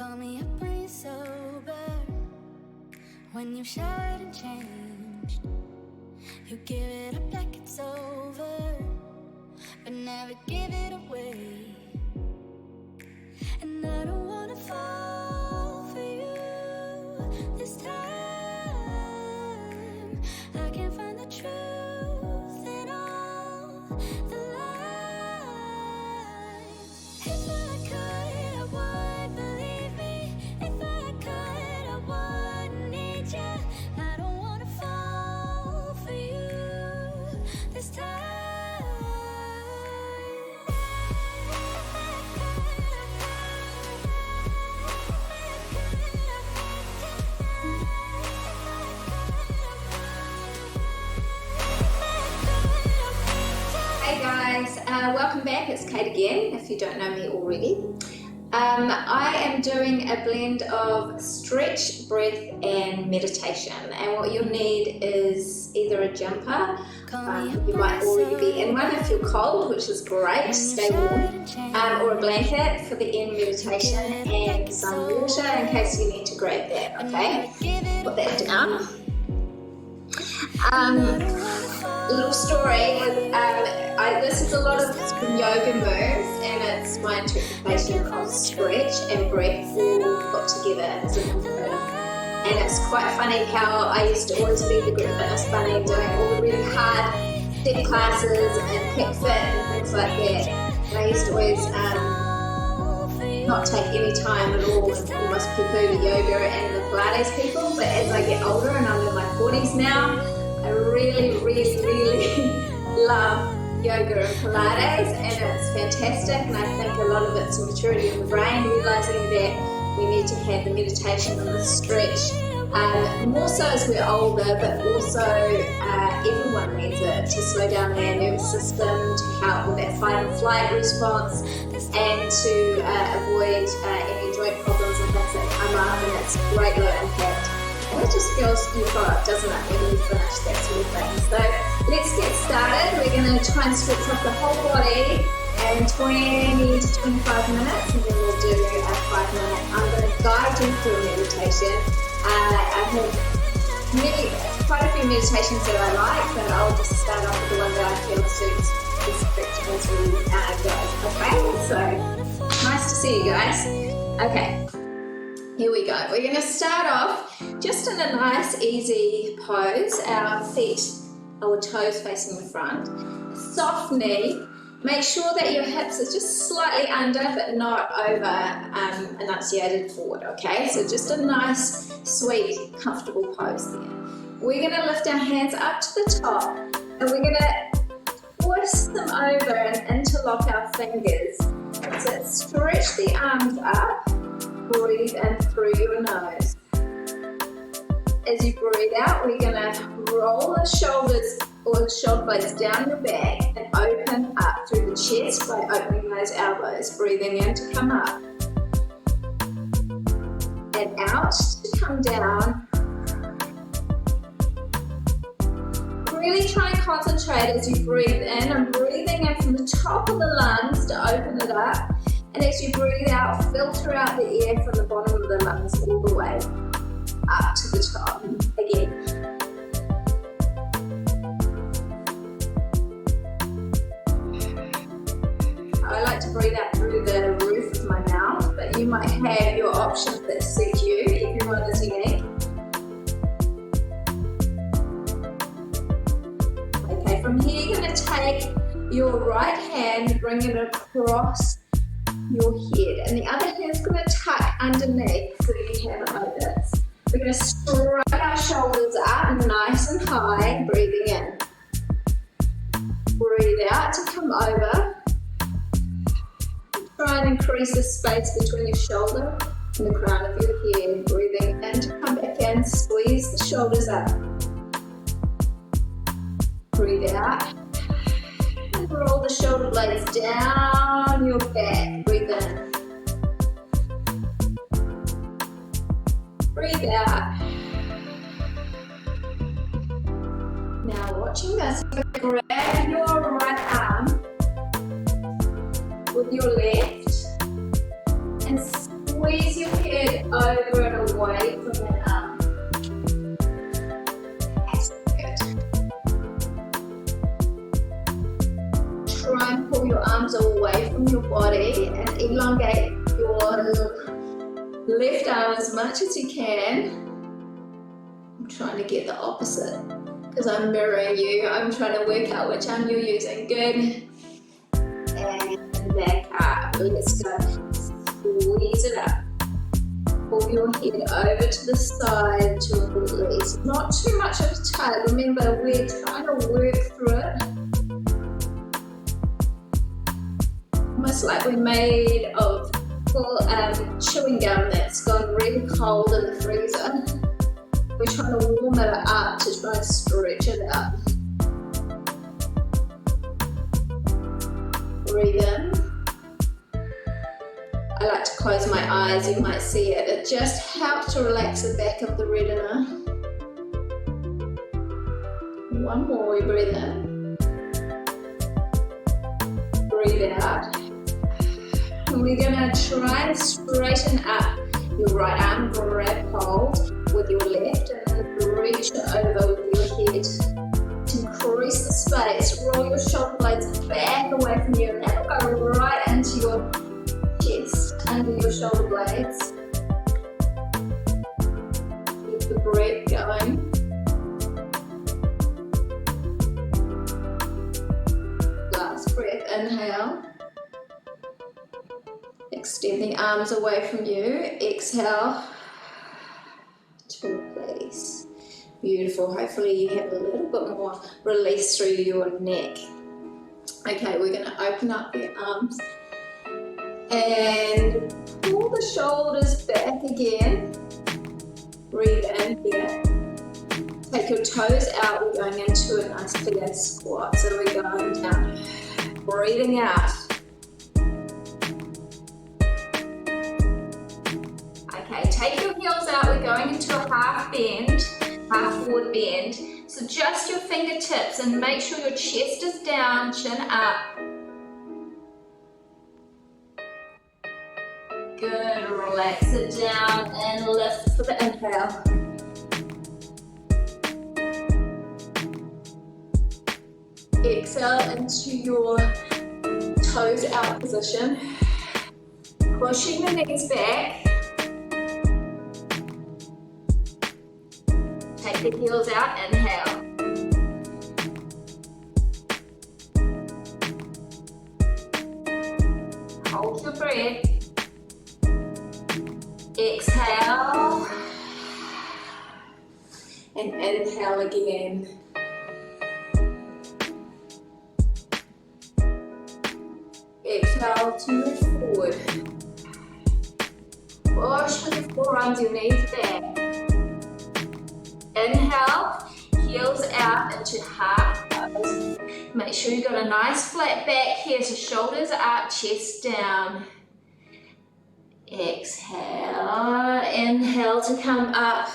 Call me up when you're sober, when you've showered and changed. You give it up like it's over, but never give it away. And I don't wanna fall for you this time. I can't find the truth in all the lies. If I could, I would believe me. If I could, I wouldn't need you. I don't wanna fall for you this time. Hey guys, welcome back. It's Kate again, if you don't know me already. I am doing a blend of stretch, breath and meditation, and what you'll need is either a jumper, you might already be in one if you're cold, which is great, stay warm, or a blanket for the end meditation, and some water in case you need to grab that, okay? Put that down. A little story, this is a lot of yoga moves, and it's my interpretation of stretch and breath all put together as a move. And it's quite funny how I used to always be the group fitness bunny doing all the really hard step classes and kick fit and things like that. And I used to always not take any time at all and almost poo-poo the yoga and the Pilates people. But as I get older and I'm in my 40s now, I really love yoga and Pilates, and it's fantastic, and I think a lot of it's maturity of the brain, realising that we need to have the meditation and the stretch, more so as we're older, but also everyone needs it to slow down their nervous system, to help with that fight and flight response, and to avoid any joint problems and things that come up, and it's great low impact. It just feels euphoric, doesn't it, when you finish that sort of thing. So let's get started. We're going to try and stretch up the whole body in 20 to 25 minutes, and then we'll do a 5 minute. I'm going to guide you through a meditation. I have quite a few meditations that I like, but I'll just start off with the one that I feel suits this particular as we go. Okay, so nice to see you guys. Okay. Here we go. We're going to start off just in a nice easy pose, our feet or toes facing the front. Soft knee. Make sure that your hips are just slightly under but not over enunciated forward, okay? So just a nice, sweet, comfortable pose there. We're going to lift our hands up to the top, and we're going to twist them over and interlock our fingers. So stretch the arms up. Breathe in through your nose. As you breathe out, we're going to roll the shoulders or the shoulder blades down your back and open up through the chest by opening those elbows. Breathing in to come up and out to come down. Really try and concentrate as you breathe in. I'm breathing in from the top of the lungs to open it up. And as you breathe out, filter out the air from the bottom of the lungs all the way up to the top. Again. I like to breathe out through the roof of my mouth, but you might have your options that suit you. Everyone is unique. Okay, from here you're going to take your right hand, bring it across your head, and the other hand's going to tuck underneath so you have it like this. We're going to straight our shoulders up nice and high, breathing in. Breathe out to come over. Try and increase the space between your shoulder and the crown of your head. Breathing in to come back in, squeeze the shoulders up. Breathe out. Roll the shoulder blades down your back. Breathe in. Breathe out. Now watching this, grab your right arm with your left and squeeze your hair over and away from that arm. That's good. Try and pull your arms away from your body and elongate your left arm as much as you can. I'm trying to get the opposite because I'm mirroring you. I'm trying to work out which arm you're using. Good. And back up. Let's go. Squeeze it up. Pull your head over to the side to release. Not too much of a tug. Remember, we're trying to work through it. Almost like we're made of chewing gum that's gone really cold in the freezer. We're trying to warm it up to try and stretch it out. Breathe in. I like to close my eyes, you might see it. It just helps to relax the back of the retina. One more, we breathe in. Breathe out. And we're gonna try and straighten up your right arm, grab hold with your left and reach it over with your head. To increase the space, roll your shoulder blades back away from you and that'll go right into your chest, under your shoulder blades. Keep the breath going. Last breath, inhale. Extend the arms away from you. Exhale to release. Beautiful. Hopefully you have a little bit more release through your neck. Okay, we're going to open up the arms and pull the shoulders back again. Breathe in here. Take your toes out. We're going into a nice big squat. So we're going down. Breathing out. Okay, take your heels out. We're going into a half bend, half forward bend. So just your fingertips and make sure your chest is down, chin up. Good, relax it down and lift for the inhale. Exhale into your toes out position. Pushing the knees back. Take the heels out, inhale. Hold your breath. Exhale. And inhale again. Exhale to move forward. Push with the forearms, your knees back. Inhale, heels out into half pose. Make sure you've got a nice flat back here, so shoulders up, chest down. Exhale, inhale to come up.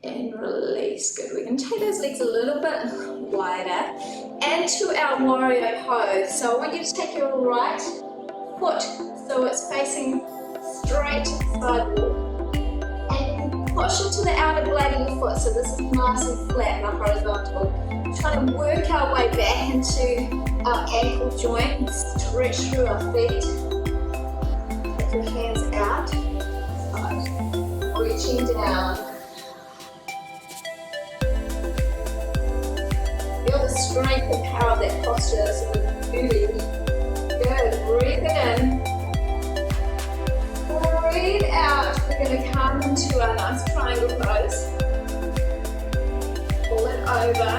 And release, good. We can take those legs a little bit wider. And to our warrior pose. So I want you to take your right foot so it's facing straight sidewalk. Push into the outer blade of your foot, so this is nice and flat, not horizontal. Trying to work our way back into our ankle joint, stretch through our feet. Take your hands out, reaching down. Feel the strength and power of that posture, so beauty. Good, breathe it in. Breathe out. We're going to come into our nice triangle pose. Pull it over,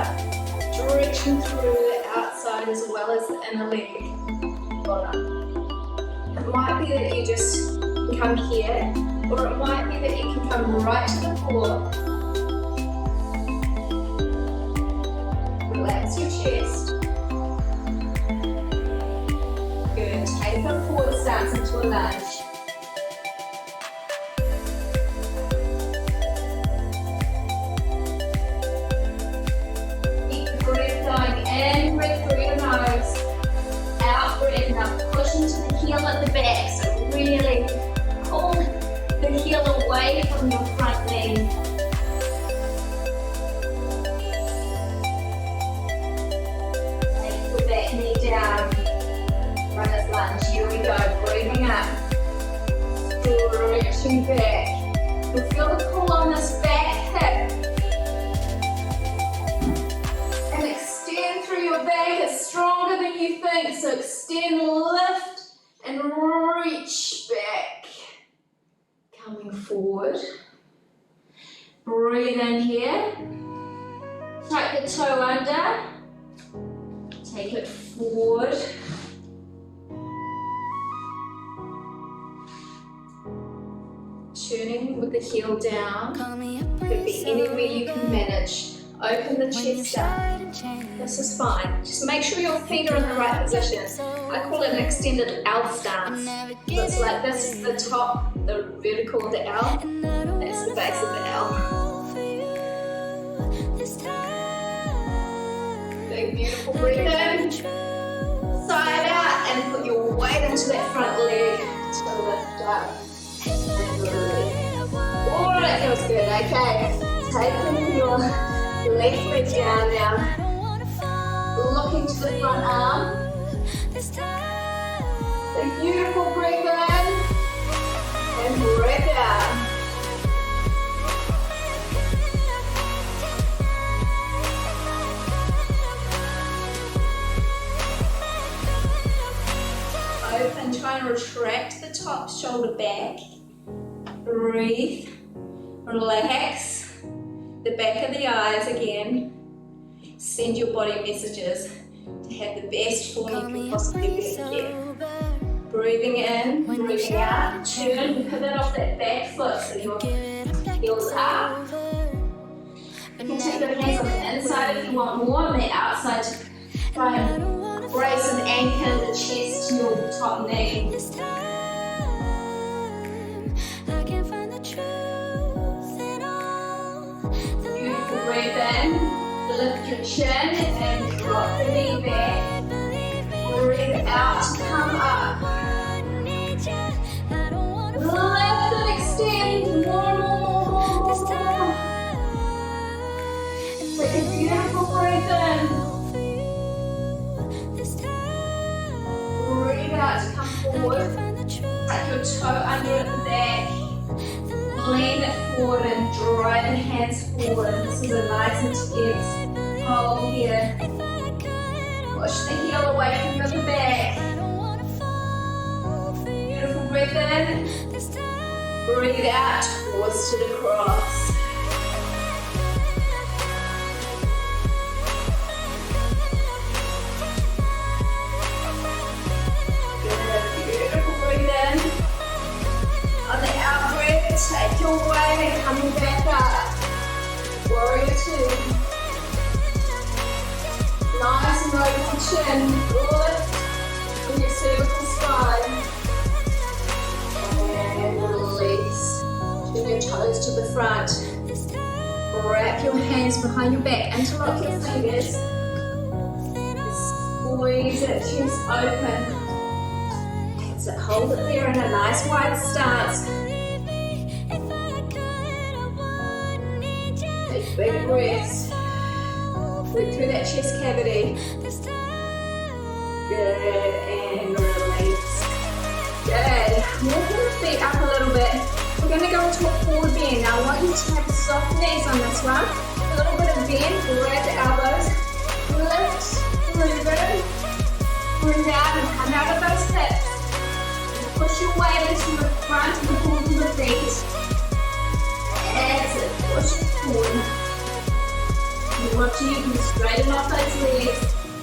stretching through the outside as well as the inner leg. Bottom. It might be that you just come here, or it might be that you can come right to the floor. Relax your chest. Good. Take a forward stance into a lunge. Out breath, now push into the heel at the back, so really heel away from your front knee. Take your back knee down. Runner's lunge. Here we go. Breathing up. Stretching back. You'll feel the pull on this back hip. And extend through your back. It's stronger than you think. So extend, lift, and reach back. Coming forward. Breathe in here. Tuck the toe under. Take it forward. Turning with the heel down. Could be anywhere you can manage. Open the chest up. This is fine. Just make sure your feet are in the right position. I call it an extended L stance. So it's like this is the top, the vertical of the L. That's the base of the L. Big beautiful breathe in. Side out and put your weight into that front leg to lift up. Oh, that feels good. Okay. Taking your left leg down now. Looking to the front arm. A beautiful breath in and breath out. Open, try and retract the top shoulder back. Breathe, relax the back of the eyes again. Send your body messages to have the best form you can possibly be here. Breathing in, breathing out. Turn, pivot off that back foot so your heels up. You can take your hands on the inside if you want more, on the outside to try and brace and anchor the chest to your top knee. Beautiful, breathe in. Lift your chin and drop the knee back. Breathe out to come up. Lift and extend. More. Take a beautiful breath in. Breathe out to come forward. Tuck your toe under at the back. Lean it forward and drive the hands forward. This is a nice intense hold here. Push the heel away from the back. Beautiful breath in. Breathe out towards to the cross. Good, beautiful breathe in. On the out breath, take your weight, coming back up. Warrior two. Nice and open chin, lift from your cervical spine. And release. Turn your toes to the front. Wrap your hands behind your back, interlock your fingers. Squeeze that chest open. That's it, hold it there in a nice wide stance. Take big breaths. Breathe through that chest cavity. Good, and release. Good. Walking the feet up a little bit. We're going to go into a forward bend. Now I want you to have soft knees on this one. A little bit of bend, grab the elbows. Lift, breathe in. Breathe out and come out of those hips. Push your weight into the front of the balls of the feet. That's it. Push it forward. You want to, you can straighten off those legs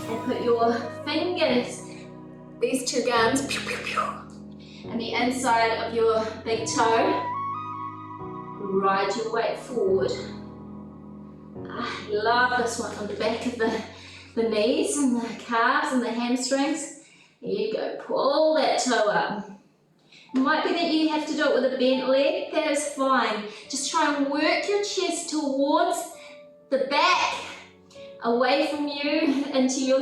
and put your fingers, these two gums, and the inside of your big toe. Ride your weight forward. I love this one on the back of the knees and the calves and the hamstrings. There you go, pull that toe up. It might be that you have to do it with a bent leg, that is fine. Just try and work your chest towards the back, away from you, into your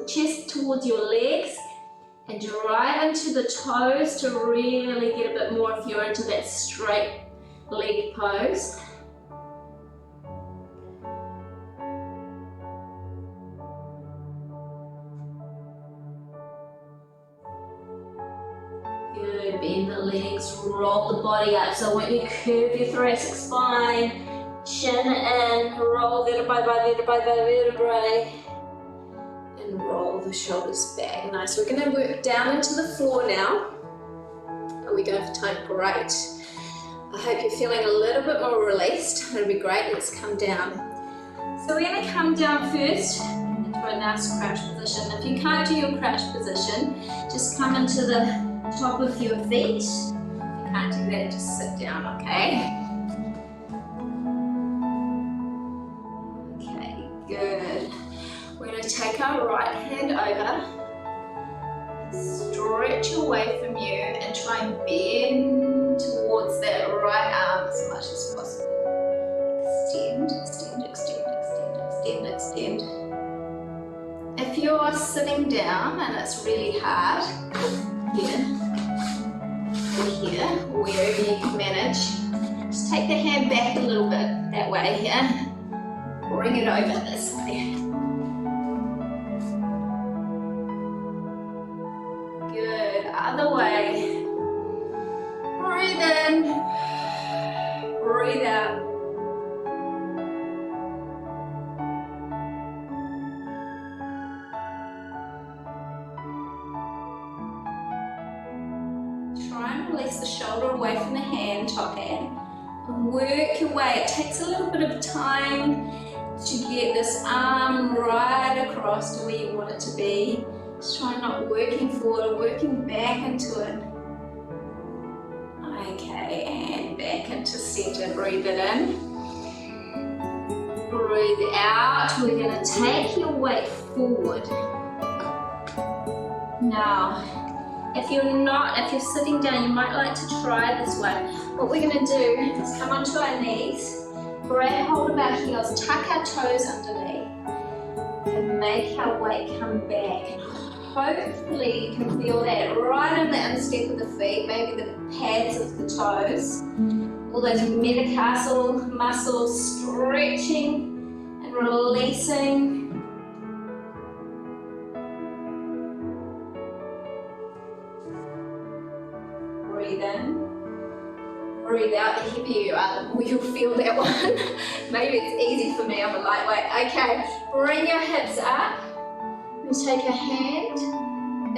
chest towards your legs, and drive into the toes to really get a bit more if you're into that straight leg pose. Good, bend the legs, roll the body up. So I want you to curve your thoracic spine, chin in, roll vertebrae by vertebrae by vertebrae, and roll the shoulders back. Nice, we're gonna work down into the floor now. Are we going for time? Great. I hope you're feeling a little bit more released. That'll be great, let's come down. So we're gonna come down first into a nice crouch position. If you can't do your crouch position, just come into the top of your feet. If you can't do that, just sit down, okay? Okay, good. We're going to take our right hand over, stretch away from you, and try and bend towards that right arm as much as possible. Extend, extend, extend, extend, extend, extend. If you're sitting down and it's really hard, here, wherever you can manage, just take the hand back a little bit, that way here. Bring it over this way. Good, other way. Breathe in, breathe out. Try and release the shoulder away from the hand, top hand, and work your way. It takes a little bit of time to get this arm right across to where you want it to be. Just try not working forward, working back into it. Okay, and back into center. Breathe it in. Breathe out. We're going to take your weight forward. Now, if you're sitting down, you might like to try this way. What we're going to do is come onto our knees, grab hold of our heels, tuck our toes underneath, and make our weight come back. And hopefully you can feel that right on the instep of the feet, maybe the pads of the toes. All those metatarsal muscles stretching and releasing. Breathe in, breathe out. The heavier you are, the more you'll feel that one. Maybe it's easy for me, I'm a lightweight. Okay, bring your hips up. And take a hand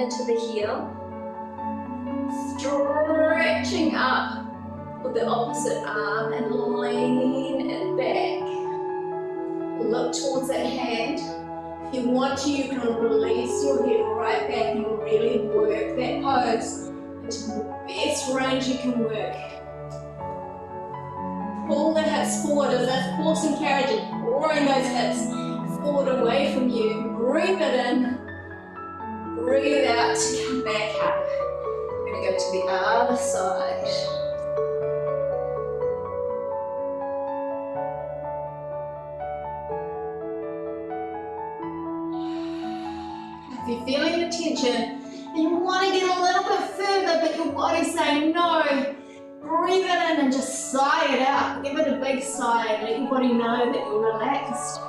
into the heel. Stretching up with the opposite arm and lean it back. Look towards that hand. If you want to, you can release your head right back and really work that pose into the best range you can work. Pull the hips forward as if horse and carriage and drawing those hips forward away from you. Breathe it in, breathe out to come back up. We're going to go to the other side. If you're feeling the tension and you want to get a little bit further, but your body's saying no, breathe it in and just sigh it out. Give it a big sigh and let your body know that you're relaxed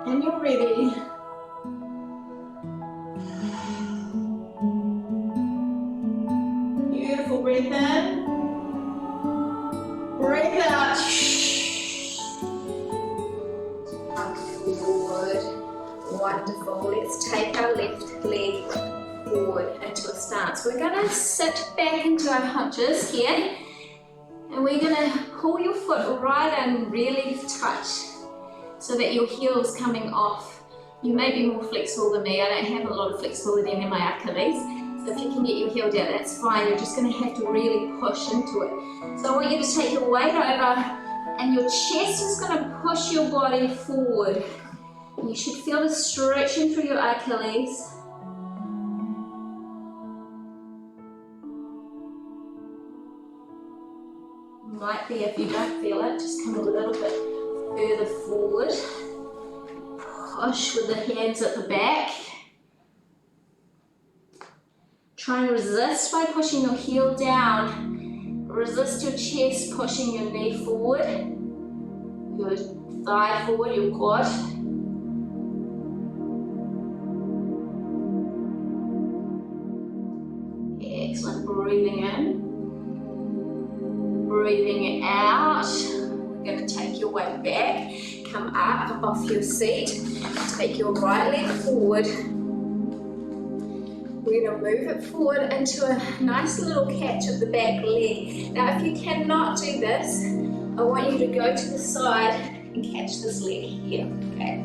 and you're ready. Beautiful, breathe in, breathe out. Come forward. Wonderful. Let's take our left leg forward into a stance. We're going to sit back into our hunches here, and we're going to pull your foot right in, really touch, so that your heel's coming off. You may be more flexible than me. I don't have a lot of flexibility in my Achilles. So if you can get your heel down, that's fine. You're just going to have to really push into it. So I want you to take your weight over, and your chest is going to push your body forward. You should feel the stretching through your Achilles. Might be, if you don't feel it, just come a little bit further forward. Push with the hands at the back. Try and resist by pushing your heel down. Resist your chest, pushing your knee forward, your thigh forward, your quad. Excellent. Breathing in, breathing out. We're going to take your weight back. Come up off your seat. Take your right leg forward. We're going to move it forward into a nice little catch of the back leg. Now, if you cannot do this, I want you to go to the side and catch this leg here, okay?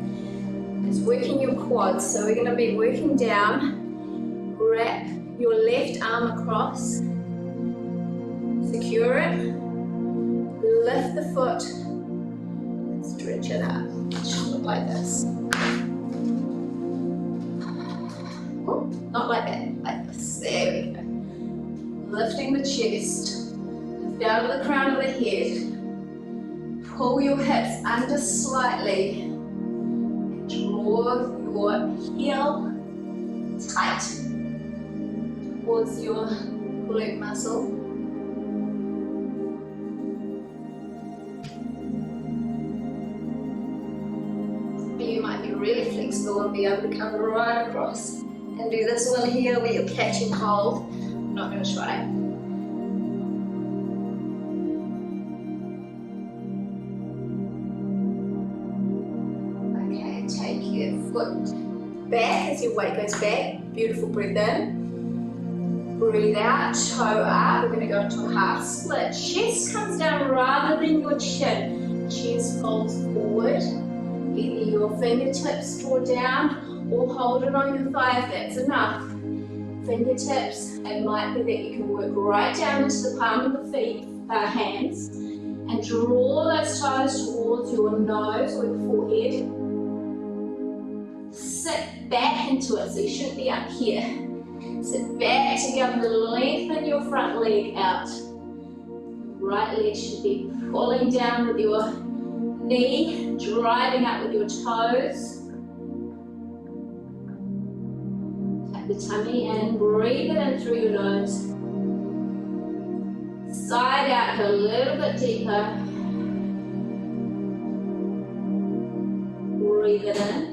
It's working your quads, so we're going to be working down. Wrap your left arm across. Secure it. Lift the foot. And stretch it up. It should look like this. Oh, not like that, like this. There we go. Lifting the chest. Lift down to the crown of the head. Pull your hips under slightly. And draw your heel tight towards your glute muscle. You might be really flexible and be able to come right across and do this one here where you're catching hold. I'm not going to try. Okay, take your foot back as your weight goes back. Beautiful, breathe in. Breathe out, toe up. We're going to go into a half split. Chest comes down rather than your chin. Chest folds forward. Either your fingertips draw down or hold it on your thigh if that's enough. Fingertips, it might be that you can work right down into the palm of the hands and draw those toes towards your nose or your forehead. Sit back into it, so you shouldn't be up here. Sit back together, lengthen your front leg out. Right leg should be pulling down with your knee, driving up with your toes. Take the tummy in, breathe it in through your nose. Side out, go a little bit deeper. Breathe it in.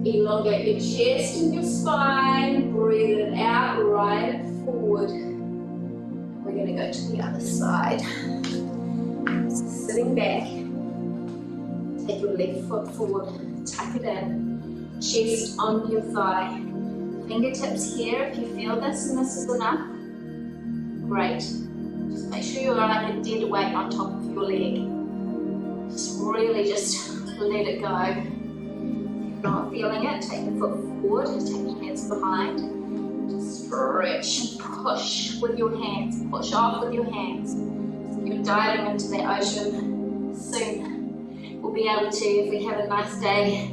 Elongate your chest and your spine. Breathe it out, right it forward. We're going to go to the other side. So sitting back, take your left foot forward, tuck it in, chest on your thigh. Fingertips here if you feel this and this is enough. Great. Just make sure you're like a dead weight on top of your leg. Just really just let it go. If you're not feeling it, take the foot forward, take your hands behind. Just stretch and push with your hands, push off with your hands. You're diving into that ocean soon. We'll be able to if we have a nice day.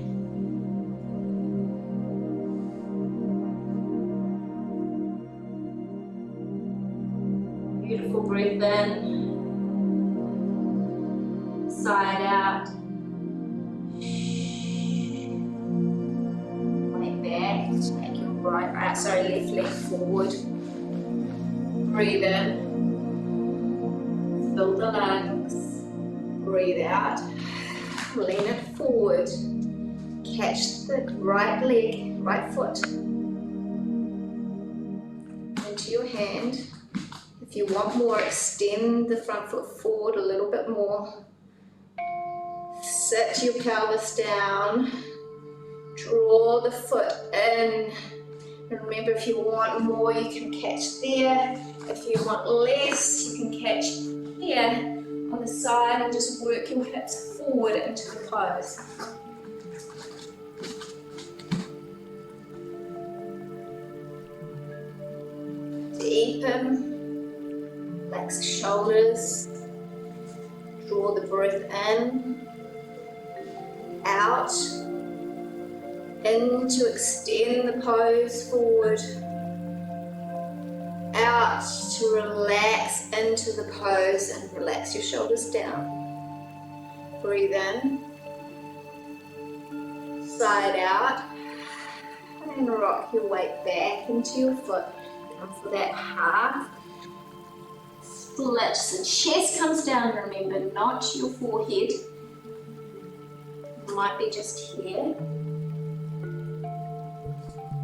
Beautiful, breathe in. Side out. Way back. Take your left leg forward. Breathe in. Fill the lungs. Breathe out. Lean it forward. Catch the right leg, right foot into your hand. If you want more, extend the front foot forward a little bit more. Sit your pelvis down. Draw the foot in. And remember, if you want more, you can catch there. If you want less, you can catch here on the side and just work your hips forward into the pose. Deepen. Relax the shoulders. Draw the breath in, out, in to extend the pose forward, out to relax into the pose and relax your shoulders down. Breathe in, side out, And rock your weight back into your foot. And for that half split, so chest comes down, remember, not your forehead. It might be just here.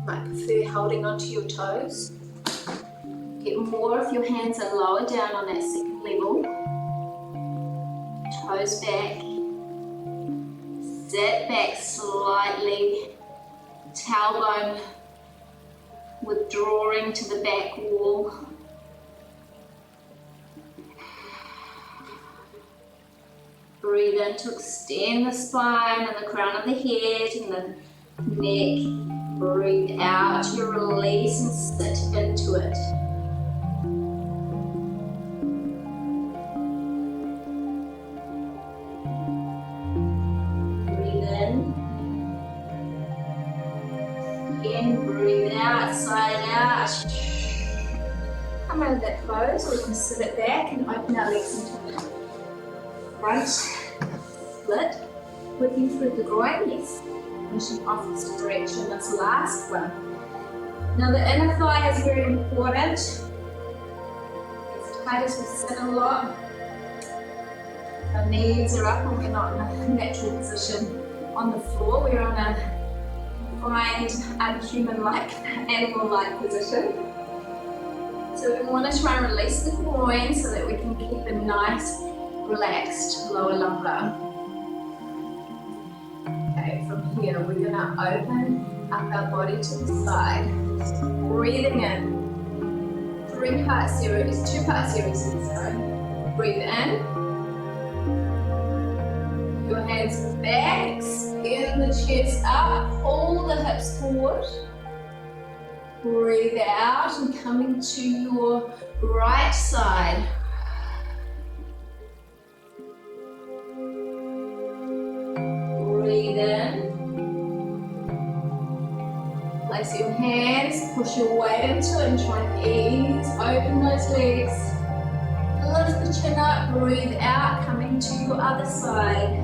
Might prefer holding onto your toes. Get more if your hands are lower down on that second level. Toes back. Sit back slightly. Tailbone withdrawing to the back wall. Breathe in to extend the spine and the crown of the head and the neck. Breathe out to release and sit into it. Breathe in. Again, breathe out, side out. Come out of that pose, or we can sit it back and open our legs into the front. Split. Whipping through the groin, yes. Finishing opposite direction, this last one. Now the inner thigh is very important. As tight as we sit a lot, our knees are up and we're not in a natural position on the floor. We're on a find unhuman-like, animal-like position. So we want to try and release the groin so that we can keep a nice, relaxed lower lumbar. Okay, from here we're going to open up our body to the side. Breathing in. 3-part series, 2-part series, sorry. Breathe in. Your hands back, extend the chest up, pull the hips forward. Breathe out and coming to your right side. Breathe in. Place your hands, push your weight into it and try and ease, open those legs. Lift the chin up, breathe out, coming to your other side.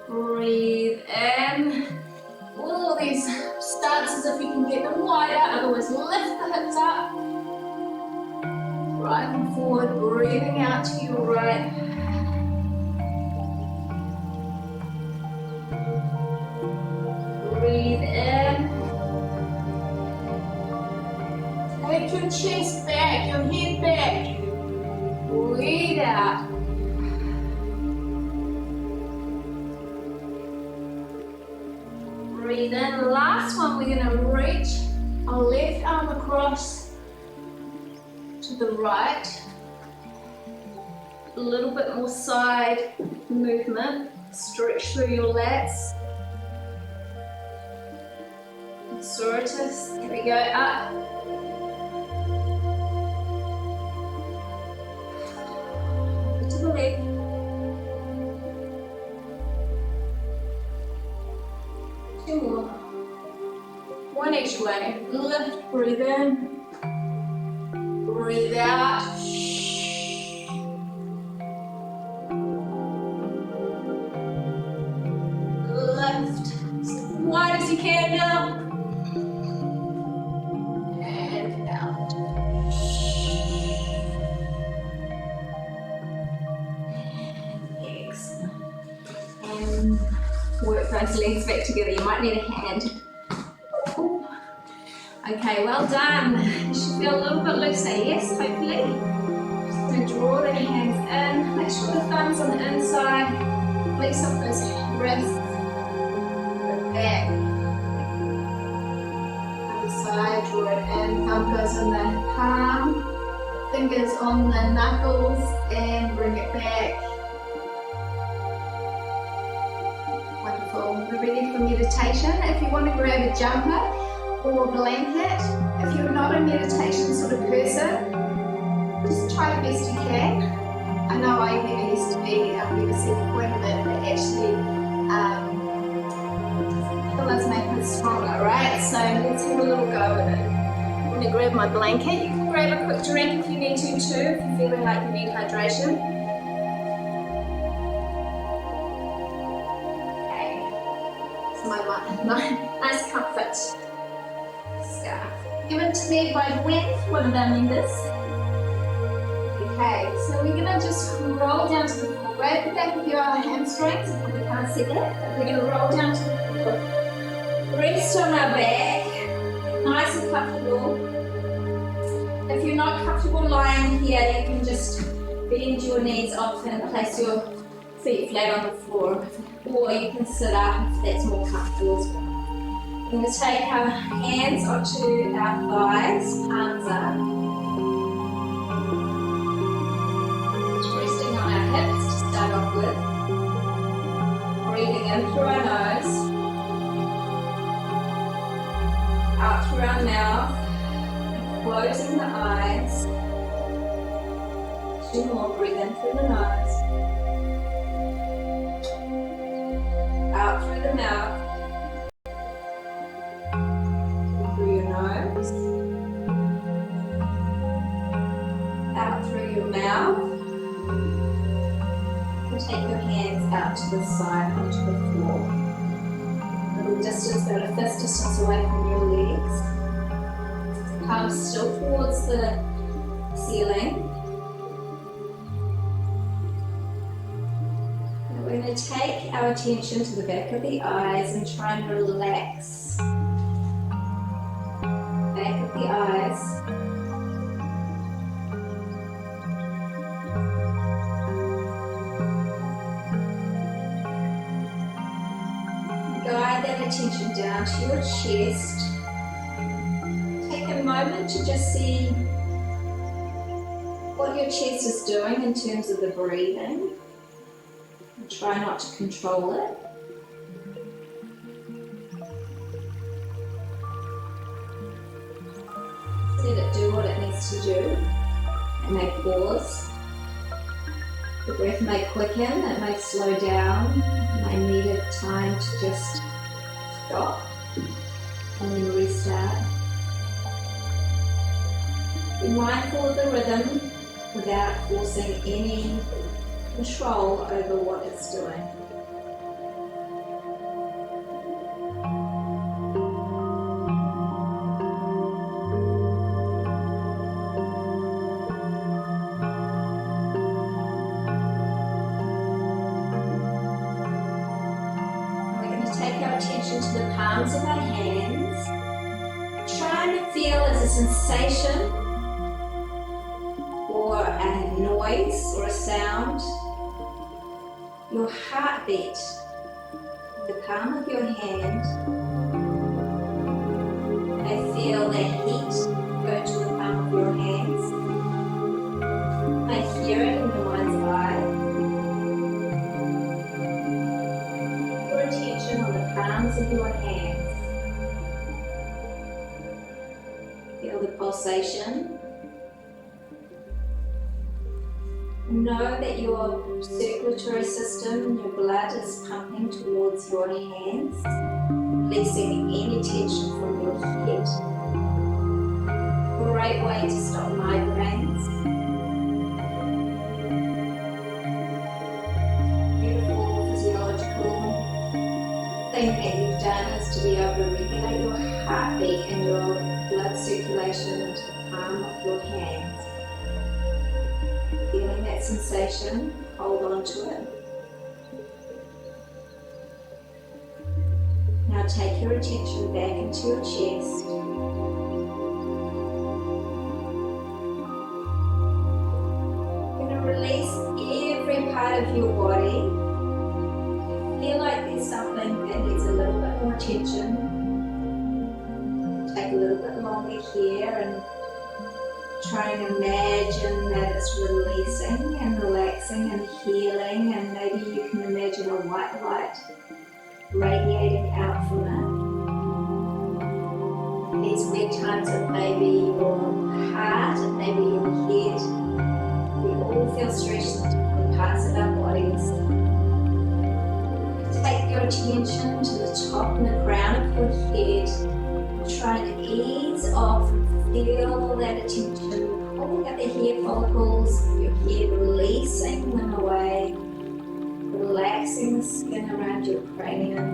Breathe in. All these stances, if you can get them wider, otherwise lift the hips up. Right and forward, breathing out to your right. Breathe in. Take your chest back, your head back. Breathe out. Breathe in. Last one, we're going to reach our left arm across to the right. A little bit more side movement. Stretch through your lats. Serratus. Here we go. Up. To the leg. Two more. One each way. Lift, breathe in. Breathe out. Lift. As wide as you can now. And out. Excellent. And work those legs back together. You might need a hand. Ooh. Okay, well done. You should feel a little bit looser, yes, hopefully. Just going to draw the hands in. Make sure the thumb's on the inside. Flex up those wrists. Go back. Other side, draw it in. Thumb goes on the palm. Fingers on the knuckles and bring it back. We're ready for meditation. If you want to grab a jumper or a blanket, if you're not a meditation sort of person, just try the best you can. I know I never used to be, I've never seen the point of it, but actually pillows make us stronger, right? So let's have a little go with it. I'm going to grab my blanket. You can grab a quick drink if you need to too, if you're feeling like you need hydration. nice comfort scarf given to me by Gwen, one of our members. Okay, so we're gonna just roll down to the floor. Grab the back of your hamstrings, if you can't see that. We're gonna roll down to the floor. Rest on our back, nice and comfortable. If you're not comfortable lying here, you can just bend your knees off and place your feet flat on the floor. Or you can sit up if that's more comfortable as well. We're going to take our hands onto our thighs, palms up. Just resting on our hips to start off with. Breathing in through our nose, out through our mouth, and closing the eyes. 2 more, breathe in through the nose, out through the mouth, through your nose, out through your mouth, and take your hands out to the side onto the floor. A little distance, about a fist distance away from your legs. Palms still towards the ceiling. We're going to take our attention to the back of the eyes and try and relax. Back of the eyes. Guide that attention down to your chest. Take a moment to just see what your chest is doing in terms of the breathing. Try not to control it. Let it do what it needs to do. It may pause. The breath may quicken, it may slow down. It may need a time to just stop and then restart. Be mindful of the rhythm without forcing any control over what it's doing. We're going to take our attention to the palms of our hands. Try and feel as a sensation or a noise or a sound. Your heartbeat, the palm of your hand. I feel the heat go to the palm of your hands. I hear it in your mind's eye. Your attention on the palms of your hands. Feel the pulsation. Know that your circulatory system and your blood is pumping towards your hands, releasing any tension from your head. Great way to stop migraines. Beautiful physiological thing that you've done is to be able to regulate your heartbeat and your blood circulation into the palm of your hands. Feeling that sensation, hold on to it. Now take your attention back into your chest. You're going to release every part of your body. Feel like there's something that needs a little bit more attention. Take a little bit longer here and try and imagine that it's releasing and relaxing and healing, and maybe you can imagine a white light radiating out from it. These weird times it may be your heart, it may be your head. We all feel stressed in different parts of our bodies. Take your attention to the top and the crown of your head. Try and ease off and feel that attention, pulling at the hair follicles of your head, releasing them away, relaxing the skin around your cranium.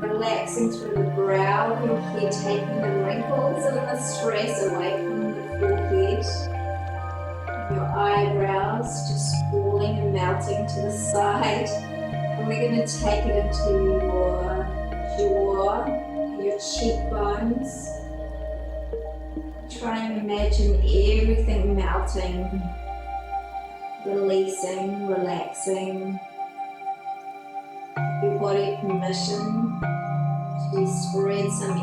Relaxing through the brow of your head, taking the wrinkles and the stress away from the forehead. Your eyebrows just falling and melting to the side. And we're going to take it into your jaw, your cheekbones. Try and imagine everything melting, releasing, relaxing. Give your body permission to spread some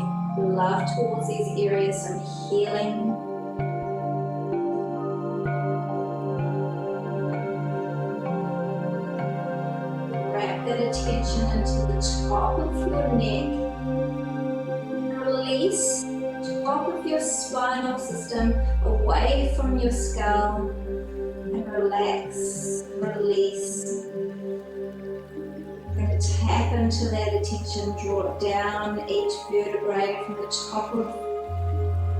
love towards these areas, some healing. Wrap that attention into the top of your neck. Release the top of your spinal system away from your skull and relax, release. Tap into that attention, draw it down each vertebrae from the top of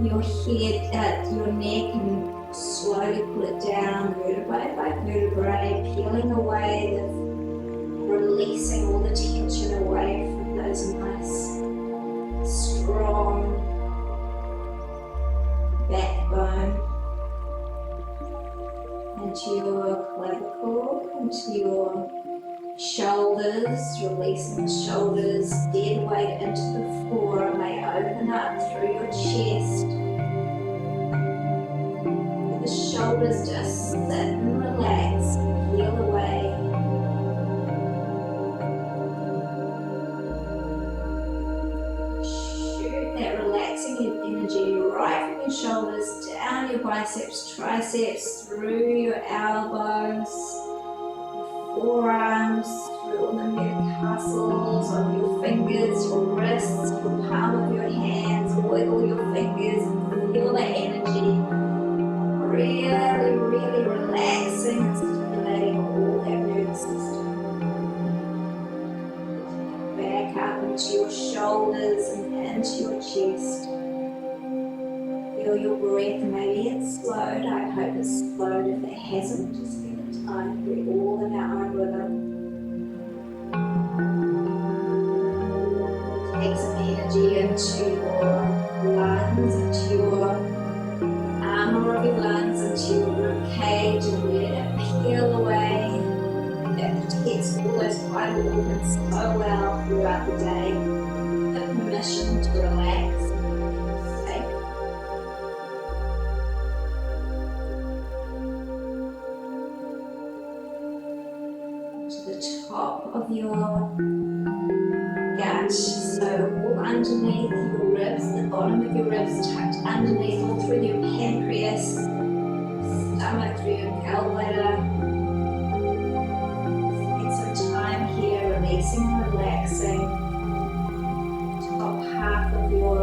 your head, your neck, and slowly pull it down vertebrae by vertebrae, peeling away, releasing all the tension away from those nice, strong backbone, into your clavicle, into your shoulders, releasing the shoulders, dead weight into the floor, may open up through your chest. Let the shoulders just sit and relax, peel away. Shoot that relaxing energy right from your shoulders, down your biceps, triceps, through your elbows, forearms, through all the metatarsals of your fingers, your wrists, your palm of your hands, wiggle your fingers, feel that energy. Really, really relaxing and stimulating all that nervous system. Back up into your shoulders and into your chest. Feel your breath, maybe it's slowed. I hope it's slowed. If it hasn't, just give it time. We're all in our own rhythm. Take some energy into your lungs, into your armor of your lungs, into your rib cage, and let it peel away. That protects all those vital organs so well throughout the day. Give permission to relax. Top of your gut, so all underneath your ribs, the bottom of your ribs tucked underneath, all through your pancreas, stomach, through your gallbladder. Spend some time here releasing and relaxing. Top half of your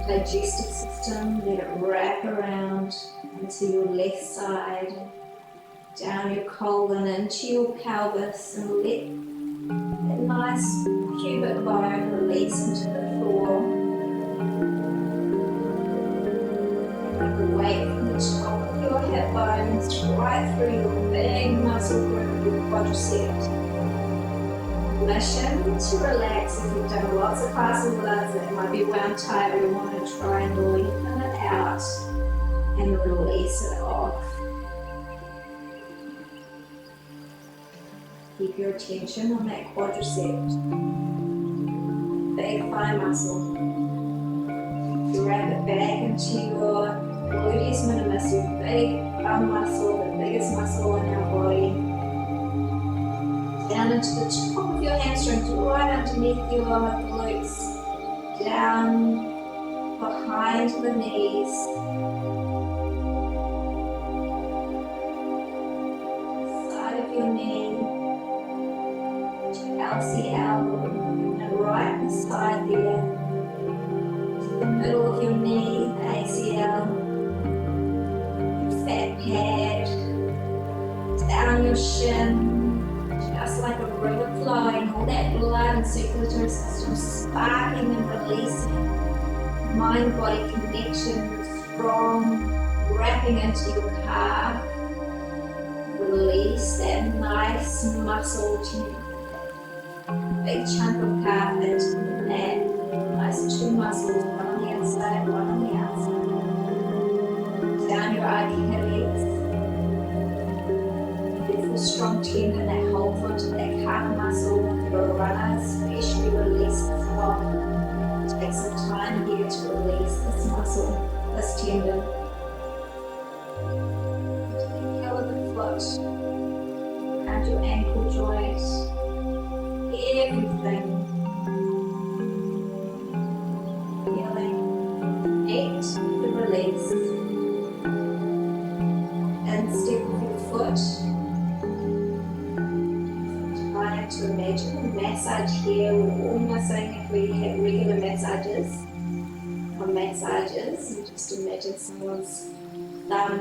digestive system, let it wrap around into your left side, down your colon into your pelvis, and let that nice pubic bone release into the floor. Take the weight from the top of your hip bones right through your big muscle group of your quadriceps. Permission to relax. If you've done lots of classes with us, it might be wound tight, or you want to try and lengthen it out and release it off. Keep your attention on that quadriceps, big thigh muscle. Wrap it back into your gluteus minimus, your big bum muscle, the biggest muscle in our body. Down into the top of your hamstrings, right underneath your glutes, down behind the knees. Side of your knee. LCL, and right beside there, to the middle of your knee, the ACL, your fat pad, down your shin, just like a river flowing, all that blood and circulatory system sparking and releasing, mind-body connection, strong, wrapping into your calf, release that nice muscle tension. big chunk of carpet and nice two muscles, one on the inside, one on the outside. Down your Achilles. Beautiful strong tendon that holds onto that calf muscle. If you're a runner, especially release this top. Take some time here to release this muscle, this tendon. Heel of the foot, around your ankle joint, everything. Feeling 8, the release. And step with your foot. Trying to imagine a massage here. We're almost saying if we have regular massages, and just imagine someone's thumb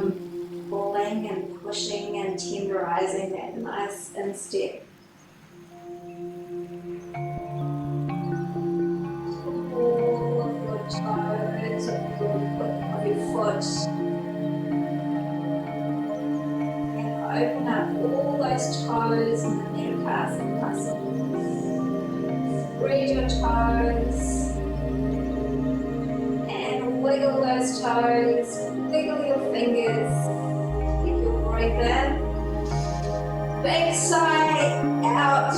pulling and pushing and tenderizing that nice instep. All of your toes of your foot. And open up all those toes and the metatarsal muscles. Spread your toes. Wiggle those toes, wiggle your fingers, keep your breath in, big sigh out,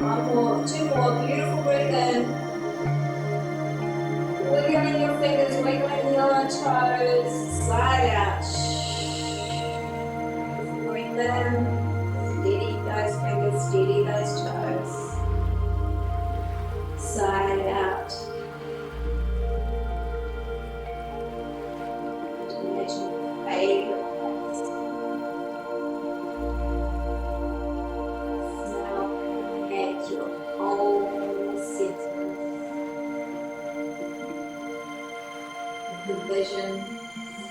one more, 2 more, beautiful breath in, wiggling your fingers, wiggling your toes, sigh out, breathe in, steady those fingers, steady those toes, sigh out. The vision,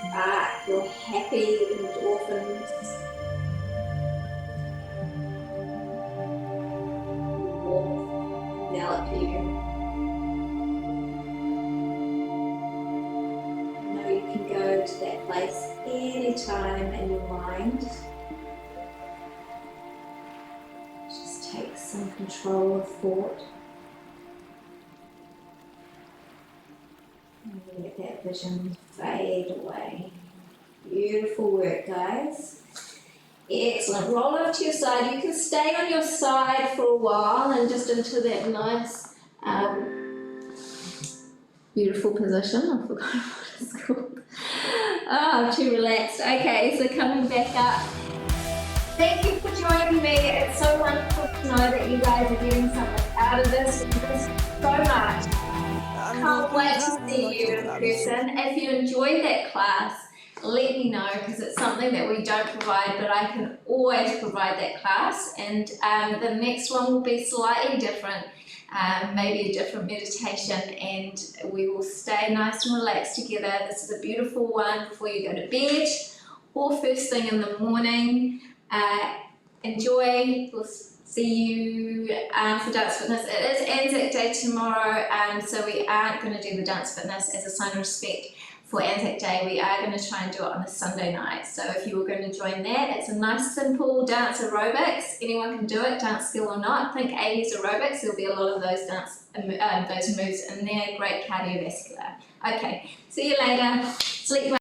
spark your happy endorphins. Warmth envelop you. You know you can go to that place anytime in your mind. Just take some control of thought. Let that vision fade away. Beautiful work, guys. Excellent. Roll over to your side. You can stay on your side for a while and just into that nice, beautiful position. I forgot what it's called. Oh, I'm too relaxed. Okay, so coming back up. Thank you for joining me. It's so wonderful to know that you guys are getting something out of this. Thanks so much. Can't wait to see you in person. If you enjoyed that class, let me know because it's something that we don't provide, but I can always provide that class. And the next one will be slightly different, maybe a different meditation, and we will stay nice and relaxed together. This is a beautiful one before you go to bed or first thing in the morning. Enjoy. We'll see you for Dance Fitness. It is Anzac Day tomorrow, so we aren't going to do the Dance Fitness as a sign of respect for Anzac Day. We are going to try and do it on a Sunday night. So if you were going to join that, it's a nice simple dance aerobics. Anyone can do it, dance skill or not. Think 80s aerobics. There'll be a lot of those those moves in there. Great cardiovascular. Okay, see you later. Sleep well.